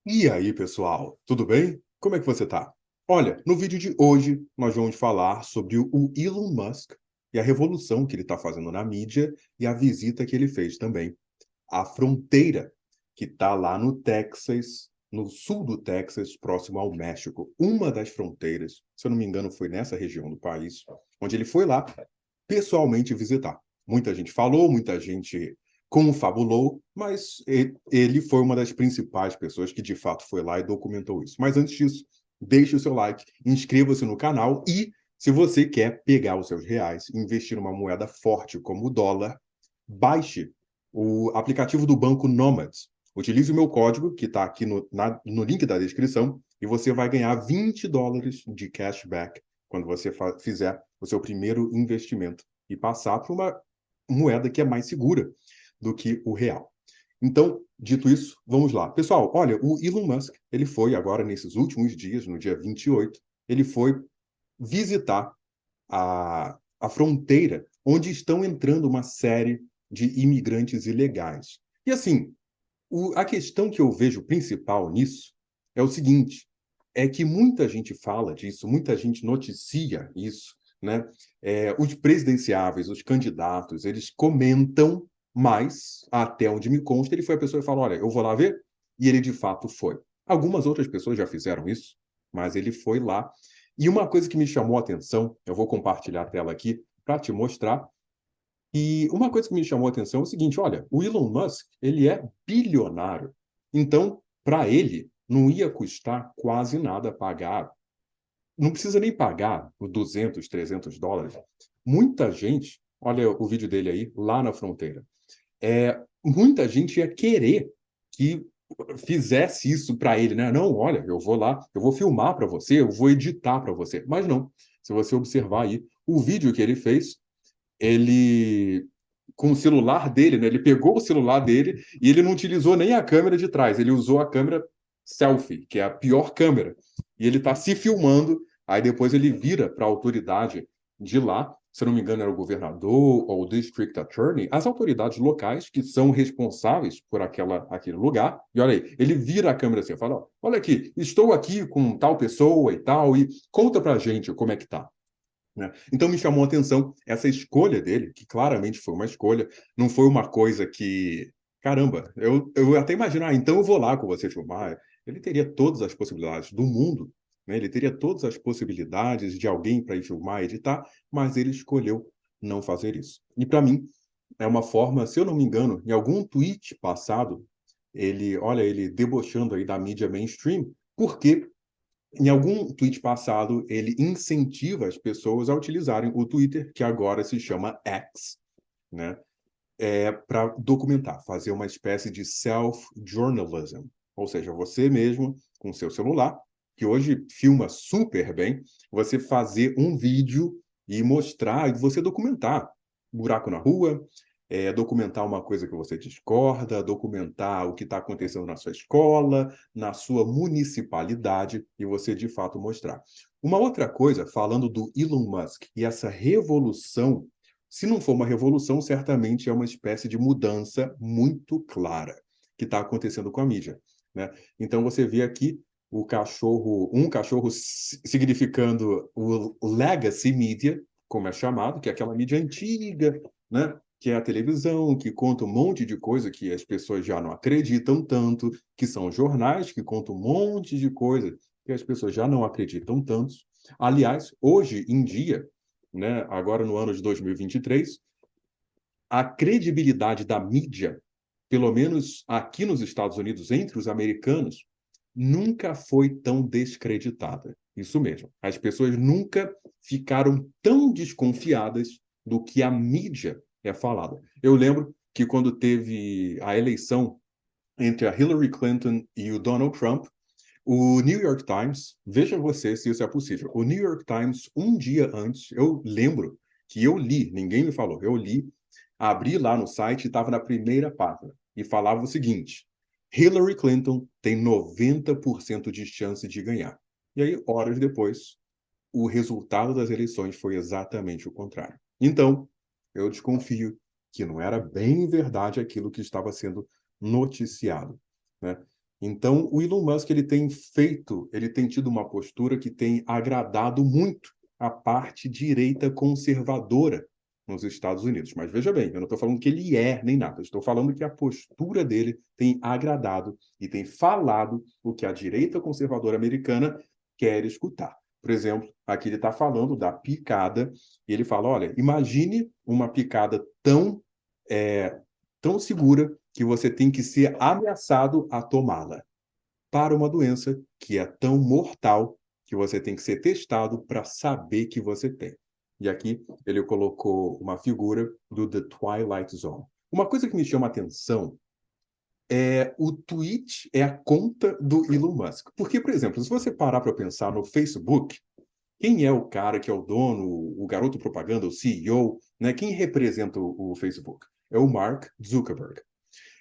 E aí, pessoal, tudo bem? Como é que você tá? Olha, no vídeo de hoje nós vamos falar sobre o Elon Musk e a revolução que ele está fazendo na mídia e a visita que ele fez também à fronteira que está lá no Texas, no sul do Texas, próximo ao México. Uma das fronteiras, se eu não me engano, foi nessa região do país, onde ele foi lá pessoalmente visitar. Muita gente falou, muita gente confabulou, mas ele foi uma das principais pessoas que de fato foi lá e documentou isso. Mas antes disso, deixe o seu like, inscreva-se no canal e, se você quer pegar os seus reais e investir numa moeda forte como o dólar, baixe o aplicativo do banco Nomads. Utilize o meu código, que está aqui no link da descrição, e você vai ganhar $20 de cashback quando você fizer o seu primeiro investimento e passar para uma moeda que é mais segura do que o real. Então, dito isso, vamos lá. Pessoal, olha, o Elon Musk, ele foi agora, nesses últimos dias, no dia 28, ele foi visitar a fronteira onde estão entrando uma série de imigrantes ilegais. E assim, a questão que eu vejo principal nisso é o seguinte: é que muita gente fala disso, muita gente noticia isso, né? Os presidenciáveis, os candidatos, eles comentam, mas até onde me consta, ele foi a pessoa que fala: olha, eu vou lá ver, e ele de fato foi. Algumas outras pessoas já fizeram isso, mas ele foi lá. E uma coisa que me chamou a atenção, eu vou compartilhar a tela aqui para te mostrar, e uma coisa que me chamou a atenção é o seguinte: olha, o Elon Musk, ele é bilionário. Então, para ele, não ia custar quase nada pagar. Não precisa nem pagar os 200, $300. Muita gente, olha o vídeo dele aí, lá na fronteira. Muita gente ia querer que fizesse isso para ele, né? Não, olha, eu vou lá, eu vou filmar para você, eu vou editar para você. Mas não. Se você observar aí, o vídeo que ele fez, ele com o celular dele, né? Ele pegou o celular dele e ele não utilizou nem a câmera de trás, ele usou a câmera selfie, que é a pior câmera. E ele está se filmando, aí depois ele vira para a autoridade de lá, se não me engano era o governador ou o district attorney, as autoridades locais que são responsáveis por aquele lugar. E olha aí, ele vira a câmera assim, fala: olha aqui, estou aqui com tal pessoa e tal, e conta pra gente como é que tá. Né? Então me chamou a atenção essa escolha dele, que claramente foi uma escolha, não foi uma coisa que, caramba, eu até imagino, então eu vou lá com você filmar. Ele teria todas as possibilidades do mundo, né? Ele teria todas as possibilidades de alguém para ir filmar, editar, mas ele escolheu não fazer isso. E para mim, é uma forma, se eu não me engano, em algum tweet passado, ele debochando aí da mídia mainstream, porque em algum tweet passado, ele incentiva as pessoas a utilizarem o Twitter, que agora se chama X, né? Para documentar, fazer uma espécie de self-journalism. Ou seja, você mesmo, com seu celular, que hoje filma super bem, você fazer um vídeo e mostrar, e você documentar buraco na rua, documentar uma coisa que você discorda, documentar o que está acontecendo na sua escola, na sua municipalidade, e você de fato mostrar. Uma outra coisa, falando do Elon Musk e essa revolução, se não for uma revolução, certamente é uma espécie de mudança muito clara que está acontecendo com a mídia, né? Então você vê aqui um cachorro significando o legacy media, como é chamado, que é aquela mídia antiga, né? Que é a televisão, que conta um monte de coisa que as pessoas já não acreditam tanto, que são jornais que contam um monte de coisa que as pessoas já não acreditam tanto. Aliás, hoje em dia, né, agora no ano de 2023, a credibilidade da mídia, pelo menos aqui nos Estados Unidos, entre os americanos, nunca foi tão descreditada. Isso mesmo. As pessoas nunca ficaram tão desconfiadas do que a mídia é falada. Eu lembro que quando teve a eleição entre a Hillary Clinton e o Donald Trump, o New York Times, veja você se isso é possível. O New York Times, um dia antes, eu lembro que eu li, ninguém me falou, eu li, abri lá no site e estava na primeira página. E falava o seguinte: Hillary Clinton tem 90% de chance de ganhar. E aí, horas depois, o resultado das eleições foi exatamente o contrário. Então, eu desconfio que não era bem verdade aquilo que estava sendo noticiado, né? Então, o Elon Musk ele tem tido uma postura que tem agradado muito a parte direita conservadora nos Estados Unidos. Mas veja bem, eu não estou falando que ele é nem nada, eu estou falando que a postura dele tem agradado e tem falado o que a direita conservadora americana quer escutar. Por exemplo, aqui ele está falando da picada, e ele fala: olha, imagine uma picada é, tão segura que você tem que ser ameaçado a tomá-la, para uma doença que é tão mortal que você tem que ser testado para saber que você tem. E aqui ele colocou uma figura do The Twilight Zone. Uma coisa que me chama a atenção é o tweet, é a conta do Elon Musk. Porque, por exemplo, se você parar para pensar no Facebook, quem é o cara que é o dono, o garoto propaganda, o CEO, né? Quem representa o Facebook? É o Mark Zuckerberg.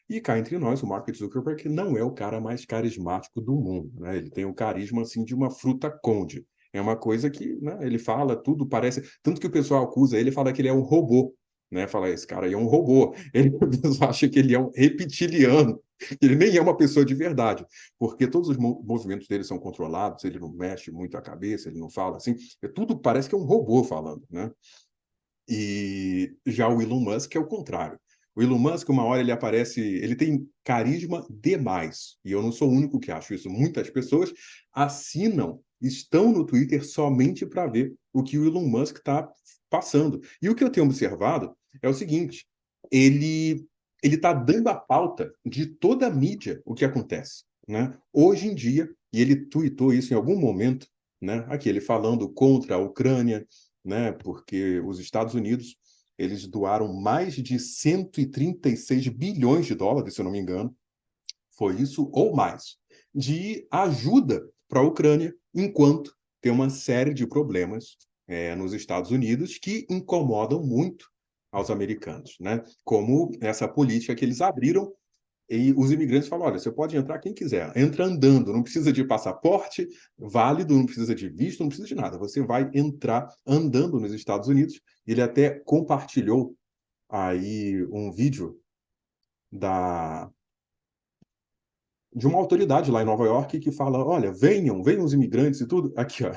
E cá entre nós, o Mark Zuckerberg não é o cara mais carismático do mundo, né? Ele tem um carisma assim de uma fruta conde. É uma coisa que, né, ele fala tudo parece, tanto que o pessoal acusa ele, fala que ele é um robô, né? Fala, esse cara aí é um robô. Ele o pessoal acha que ele é um reptiliano. Ele nem é uma pessoa de verdade, porque todos os movimentos dele são controlados, ele não mexe muito a cabeça, ele não fala assim, tudo parece que é um robô falando, né? E já o Elon Musk é o contrário. O Elon Musk, uma hora ele aparece, ele tem carisma demais. E eu não sou o único que acho isso. Muitas pessoas assinam, estão no Twitter somente para ver o que o Elon Musk está passando. E o que eu tenho observado é o seguinte: ele ele está dando a pauta de toda a mídia o que acontece, né? Hoje em dia, e ele tweetou isso em algum momento, né? Aqui ele falando contra a Ucrânia, né? Porque os Estados Unidos eles doaram mais de 136 bilhões de dólares, se eu não me engano, foi isso ou mais, de ajuda para a Ucrânia, enquanto tem uma série de problemas nos Estados Unidos que incomodam muito aos americanos, né? Como essa política que eles abriram e os imigrantes falam: olha, você pode entrar quem quiser, entra andando, não precisa de passaporte válido, não precisa de visto, não precisa de nada. Você vai entrar andando nos Estados Unidos. Ele até compartilhou aí um vídeo da, de uma autoridade lá em Nova York que fala: olha, venham os imigrantes e tudo. Aqui, ó.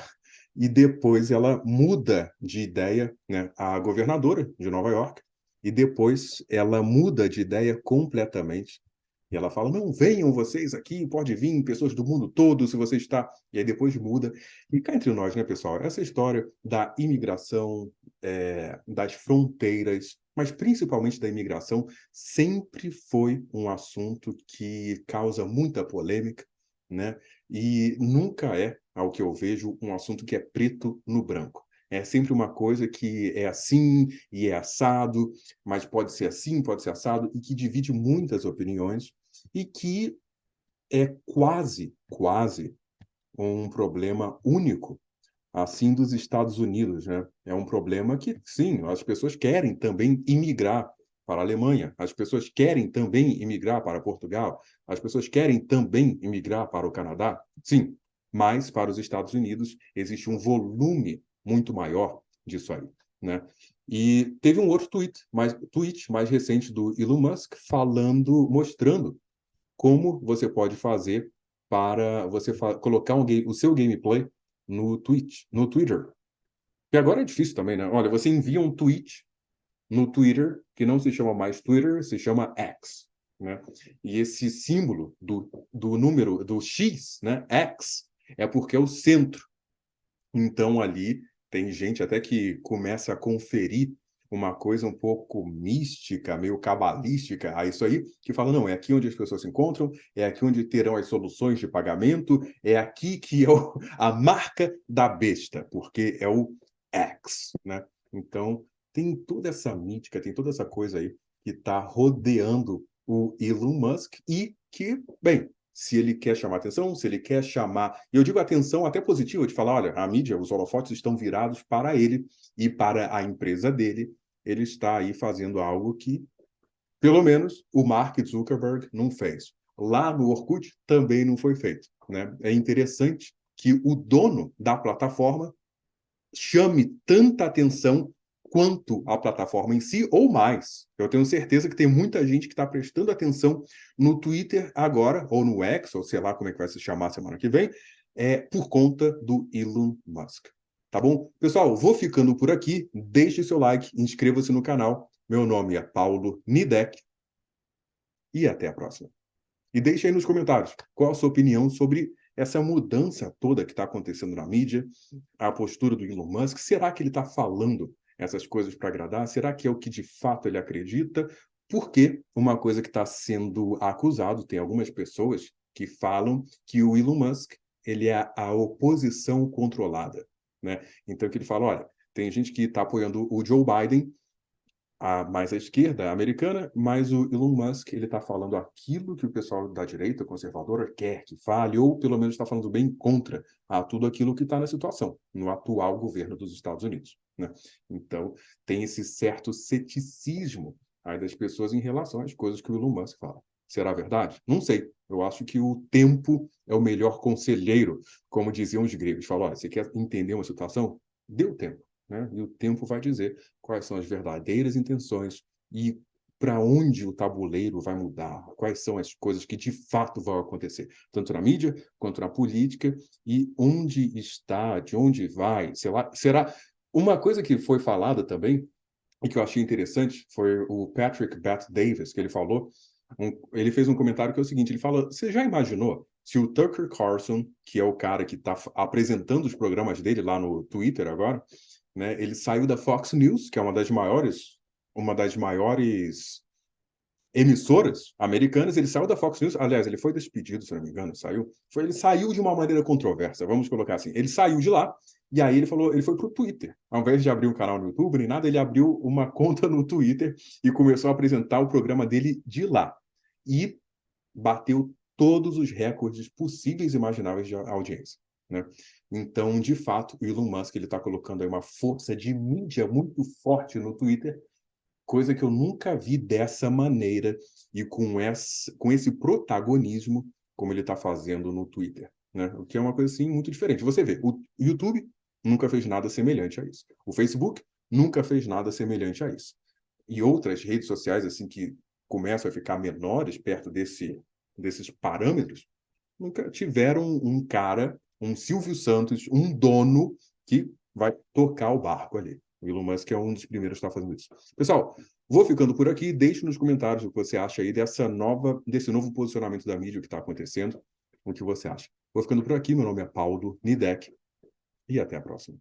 E depois ela muda de ideia, né, a governadora de Nova York, e depois ela muda de ideia completamente. E ela fala: não, venham vocês aqui, pode vir, pessoas do mundo todo, se você está. E aí depois muda. E cá entre nós, né, pessoal, essa história da imigração, das fronteiras, mas principalmente da imigração, sempre foi um assunto que causa muita polêmica, né? E nunca é, ao que eu vejo, um assunto que é preto no branco. É sempre uma coisa que é assim e é assado, mas pode ser assim, pode ser assado, e que divide muitas opiniões, e que é quase um problema único, assim, dos Estados Unidos, né? É um problema que, sim, as pessoas querem também imigrar para a Alemanha, as pessoas querem também imigrar para Portugal, as pessoas querem também imigrar para o Canadá, sim, mas para os Estados Unidos existe um volume muito maior disso aí, né? E teve um outro tweet mais recente do Elon Musk falando, mostrando como você pode fazer para você colocar o seu gameplay no Twitter. E agora é difícil também, né? Olha, você envia um tweet no Twitter, que não se chama mais Twitter, se chama X, né? E esse símbolo do número, do X, né? X, é porque é o centro. Então, ali, tem gente até que começa a conferir uma coisa um pouco mística, meio cabalística a isso aí, que fala: não, é aqui onde as pessoas se encontram, é aqui onde terão as soluções de pagamento, é aqui que é a marca da besta, porque é o X, né? Então, tem toda essa mítica, tem toda essa coisa aí que está rodeando o Elon Musk e que, bem, se ele quer chamar atenção, se ele quer chamar, e eu digo atenção até positiva, de falar: olha, a mídia, os holofotes estão virados para ele e para a empresa dele, ele está aí fazendo algo que, pelo menos, o Mark Zuckerberg não fez. Lá no Orkut também não foi feito, né? É interessante que o dono da plataforma chame tanta atenção quanto a plataforma em si, ou mais. Eu tenho certeza que tem muita gente que está prestando atenção no Twitter agora, ou no X, ou sei lá como é que vai se chamar semana que vem, por conta do Elon Musk. Tá bom? Pessoal, vou ficando por aqui. Deixe seu like, inscreva-se no canal. Meu nome é Paulo Nidek e até a próxima. E deixe aí nos comentários qual a sua opinião sobre essa mudança toda que está acontecendo na mídia, a postura do Elon Musk. Será que ele está falando essas coisas para agradar? Será que é o que de fato ele acredita? Porque uma coisa que está sendo acusado, tem algumas pessoas que falam que o Elon Musk ele é a oposição controlada, né? Então que ele fala, olha, tem gente que está apoiando o Joe Biden, mais à esquerda americana, mas o Elon Musk ele está falando aquilo que o pessoal da direita conservadora quer que fale, ou pelo menos está falando bem contra tudo aquilo que está na situação, no atual governo dos Estados Unidos, né? Então, tem esse certo ceticismo aí das pessoas em relação às coisas que o Elon Musk fala. Será verdade? Não sei. Eu acho que o tempo é o melhor conselheiro, como diziam os gregos. Falam, olha, você quer entender uma situação? Dê o tempo, né? E o tempo vai dizer quais são as verdadeiras intenções e para onde o tabuleiro vai mudar, quais são as coisas que de fato vão acontecer, tanto na mídia quanto na política, e onde está, de onde vai, sei lá, será... Uma coisa que foi falada também, e que eu achei interessante, foi o Patrick Bet-Davis, que ele falou, ele fez um comentário que é o seguinte, ele fala, você já imaginou se o Tucker Carlson, que é o cara que está apresentando os programas dele lá no Twitter agora, né, ele saiu da Fox News, que é uma das maiores emissoras americanas, ele saiu da Fox News, aliás, ele foi despedido, se não me engano, ele saiu de uma maneira controversa, vamos colocar assim, ele saiu de lá, e aí ele falou, ele foi pro Twitter, ao invés de abrir um canal no YouTube, nem nada, ele abriu uma conta no Twitter e começou a apresentar o programa dele de lá, e bateu todos os recordes possíveis e imagináveis de audiência, né? Então, de fato, o Elon Musk ele está colocando aí uma força de mídia muito forte no Twitter, coisa que eu nunca vi dessa maneira e com esse protagonismo como ele está fazendo no Twitter, né? O que é uma coisa assim muito diferente. Você vê, o YouTube nunca fez nada semelhante a isso. O Facebook nunca fez nada semelhante a isso. E outras redes sociais assim que começam a ficar menores perto desses parâmetros, nunca tiveram um cara, um Silvio Santos, um dono que vai tocar o barco ali. O Elon Musk é um dos primeiros que está fazendo isso. Pessoal, vou ficando por aqui. Deixe nos comentários o que você acha aí desse novo posicionamento da mídia que está acontecendo. O que você acha. Vou ficando por aqui. Meu nome é Paulo Nidek. E até a próxima.